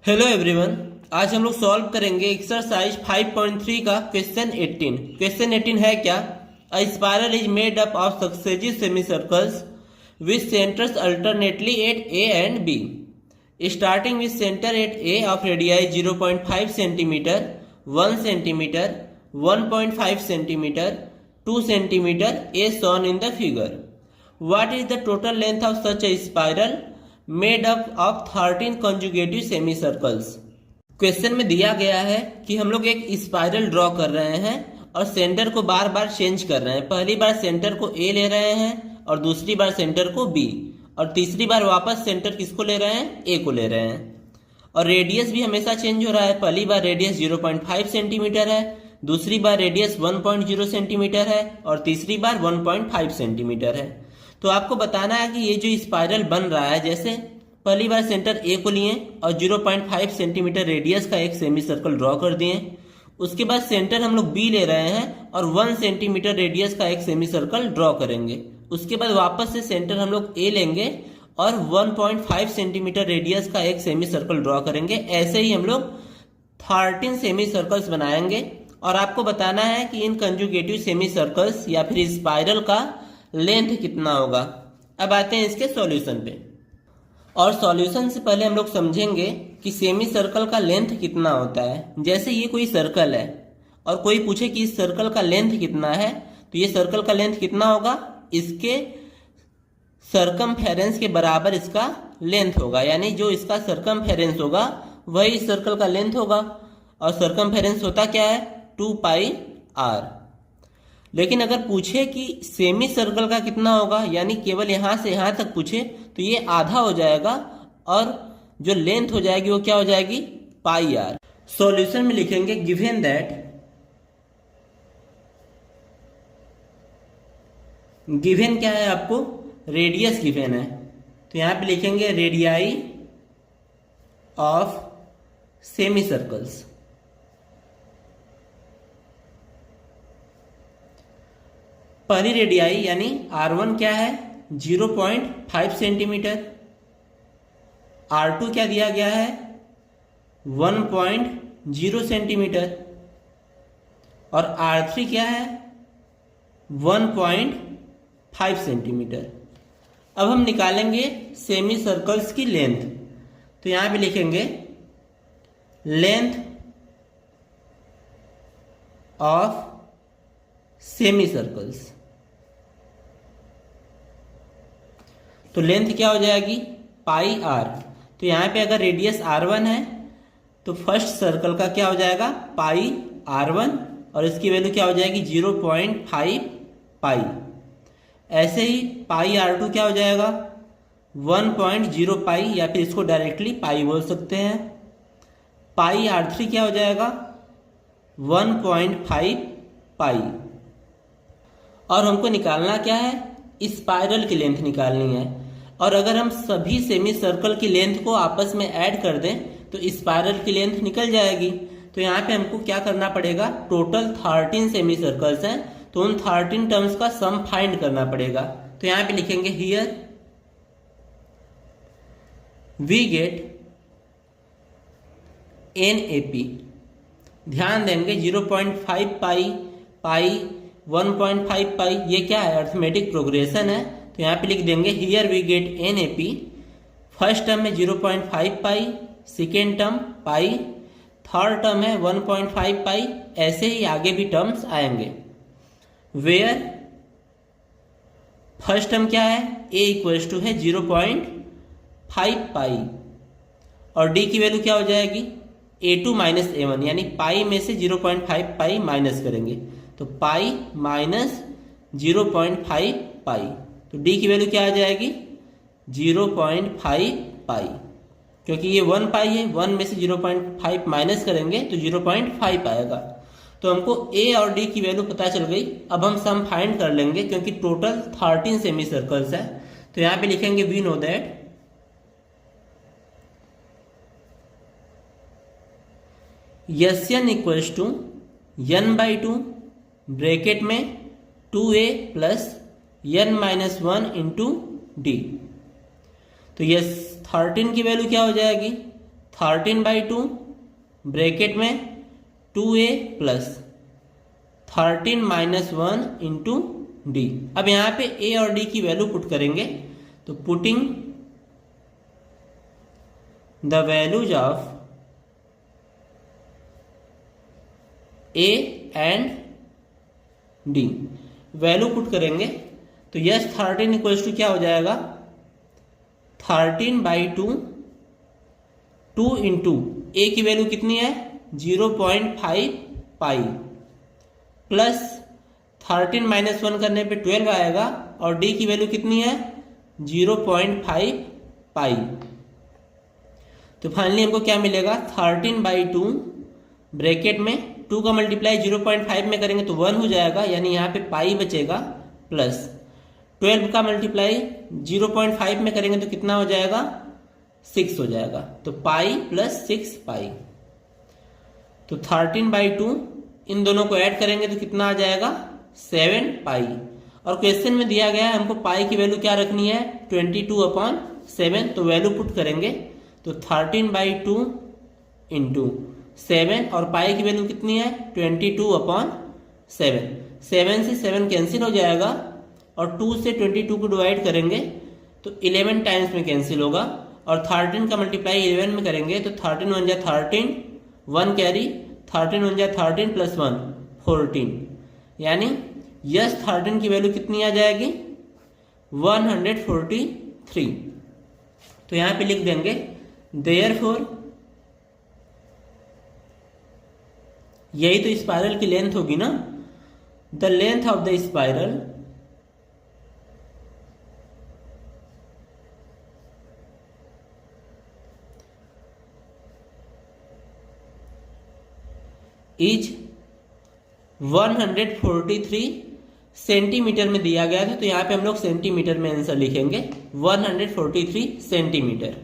Hello everyone, आज हम लोग सॉल्व करेंगे एक्सरसाइज 5.3 का क्वेश्चन 18। क्वेश्चन 18 है क्या? A spiral is made up of successive semi circles with centres alternately at A and B, starting with centre at A of radii 0.5 centimetre, 1 centimetre, 1.5 centimetre, 2 centimetre as shown in the figure. What is the total length of such a spiral made up of 13 conjugative semi circles? Question में दिया गया है कि हम लोग एक spiral draw कर रहे हैं और सेंटर को बार बार चेंज कर रहे हैं। पहली बार सेंटर को ए ले रहे हैं और दूसरी बार सेंटर को बी, और तीसरी बार वापस सेंटर किसको ले रहे हैं? ए को ले रहे हैं। और रेडियस भी हमेशा चेंज हो रहा है। पहली बार रेडियस 0.5 सेंटीमीटर है, दूसरी बार रेडियस 1.0 सेंटीमीटर है और तीसरी बार 1.5 सेंटीमीटर है। तो आपको बताना है कि ये जो स्पाइरल बन रहा है, जैसे पहली बार सेंटर ए को लिए और 0.5 सेंटीमीटर रेडियस का एक सेमी सर्कल ड्रॉ कर दिए। उसके बाद सेंटर हम लोग बी ले रहे हैं और 1 सेंटीमीटर रेडियस का एक सेमी सर्कल ड्रॉ करेंगे। उसके बाद वापस से सेंटर हम लोग ए लेंगे और 1.5 सेंटीमीटर रेडियस का एक सेमी सर्कल ड्रॉ करेंगे। ऐसे ही हम लोग 13 सेमी सर्कल्स बनाएंगे। और आपको बताना है कि इन कंजुगेटिव सेमी सर्कल्स या फिर स्पाइरल का लेंथ कितना होगा। अब आते हैं इसके सॉल्यूशन पे। और सॉल्यूशन से पहले हम लोग समझेंगे कि सेमी सर्कल का लेंथ कितना होता है। जैसे ये कोई सर्कल है और कोई पूछे कि इस सर्कल का लेंथ कितना है, तो ये सर्कल का लेंथ कितना होगा? इसके सर्कमफेरेंस के बराबर इसका लेंथ होगा, यानी जो इसका सर्कमफेरेंस होगा वही इस सर्कल का लेंथ होगा। और सर्कमफेरेंस होता क्या है? 2πr। लेकिन अगर पूछे कि सेमी सर्कल का कितना होगा, यानी केवल यहां से यहां तक पूछे, तो ये आधा हो जाएगा और जो लेंथ हो जाएगी वो क्या हो जाएगी? πr। सॉल्यूशन में लिखेंगे गिवन दैट गिवन क्या है आपको? रेडियस गिवन है, तो यहां पे लिखेंगे रेडियाई ऑफ सेमी सर्कल्स। पहली रेडियाई यानी R1 क्या है? 0.5 सेंटीमीटर। R2 क्या दिया गया है? 1.0 सेंटीमीटर। और R3 क्या है? 1.5 सेंटीमीटर। अब हम निकालेंगे सेमी सर्कल्स की लेंथ। तो यहां पे लिखेंगे लेंथ ऑफ सेमी सर्कल्स। तो लेंथ क्या हो जाएगी? πr। तो यहां पे अगर रेडियस R1 है तो फर्स्ट सर्कल का क्या हो जाएगा? πr1, और इसकी वैल्यू क्या हो जाएगी? 0.5 पाई। ऐसे ही πr2 क्या हो जाएगा? 1.0 पाई, या फिर इसको डायरेक्टली पाई बोल सकते हैं। πr3 क्या हो जाएगा? 1.5 पाई। और हमको निकालना क्या है? स्पाइरल की लेंथ निकालनी है। और अगर हम सभी सेमी सर्कल की लेंथ को आपस में ऐड कर दें तो स्पाइरल की लेंथ निकल जाएगी। तो यहाँ पे हमको क्या करना पड़ेगा? टोटल 13 सेमी सर्कल्स हैं, तो उन 13 टर्म्स का सम फाइंड करना पड़ेगा। तो यहाँ पे लिखेंगे हियर वी गेट NAP। ध्यान देंगे 0.5 पाई 1.5 पाई, ये क्या है? अर्थमेटिक प्रोग्रेशन है। तो यहाँ पे लिख देंगे here we get NAP। First term में 0.5 pi, second term pi, third term है 1.5 पाई। ऐसे ही आगे भी टर्म्स आएंगे। वेयर फर्स्ट टर्म क्या है? A इक्वल्स टू है 0.5 पाई, और D की वैल्यू क्या हो जाएगी? A2 माइनस A1, यानी पाई में से 0.5 पाई माइनस करेंगे तो पाई माइनस 0.5 पाई। तो D की वैल्यू क्या आ जाएगी? 0.5 पाई, क्योंकि ये 1 पाई है, 1 में से 0.5 माइनस करेंगे तो 0.5 आएगा। तो हमको A और D की वैल्यू पता चल गई। अब हम सम फाइंड कर लेंगे, क्योंकि टोटल 13 सेमी सर्कल्स है। तो यहाँ पे लिखेंगे we know that Sn equals to n/2 bracket में 2a plus n-1 into D. तो ये 13 की वैल्यू क्या हो जाएगी? 13/2 ब्रैकेट में 2a plus 13 minus 1 into D. अब यहां पे a और d की वैल्यू पुट करेंगे, तो putting the values of a and d, value put करेंगे तो यस 13 इक्वल्स टू क्या हो जाएगा, 13/2 2 इंटू ए की वैल्यू कितनी है 0.5 पाई प्लस 13 माइनस 1 करने पे 12 आएगा और डी की वैल्यू कितनी है 0.5 पाई। तो फाइनली हमको क्या मिलेगा 13/2 ब्रैकेट में 2 का मल्टीप्लाई 0.5 में करेंगे तो 1 हो जाएगा, यानी यहाँ पे पाई बचेगा, प्लस 12 का मल्टीप्लाई 0.5 में करेंगे तो कितना हो जाएगा 6 हो जाएगा, तो पाई प्लस 6 पाई। तो 13/2 इन दोनों को ऐड करेंगे तो कितना आ जाएगा 7 पाई। और क्वेश्चन में दिया गया है हमको पाई की वैल्यू क्या रखनी है 22/7, तो वैल्यू पुट करेंगे तो 13/2 इंटू 7 और पाई की वैल्यू कितनी है 22/7। 7 से 7 कैंसिल हो जाएगा और 2 से 22 को डिवाइड करेंगे तो 11 टाइम्स में कैंसिल होगा, और 13 का मल्टीप्लाई 11 में करेंगे तो 13 1 जा 13, 1 कैरी, 13 1 जा 13 प्लस 1 14, यानी यस 13 की वैल्यू कितनी आ जाएगी 143। तो यहां पे लिख देंगे देयरफॉर, यही तो स्पाइरल की लेंथ होगी ना, the length of the spiral is 143 centimetre में दिया गया था, तो यहां पे हम लोग सेंटीमीटर में आंसर लिखेंगे 143 सेंटीमीटर।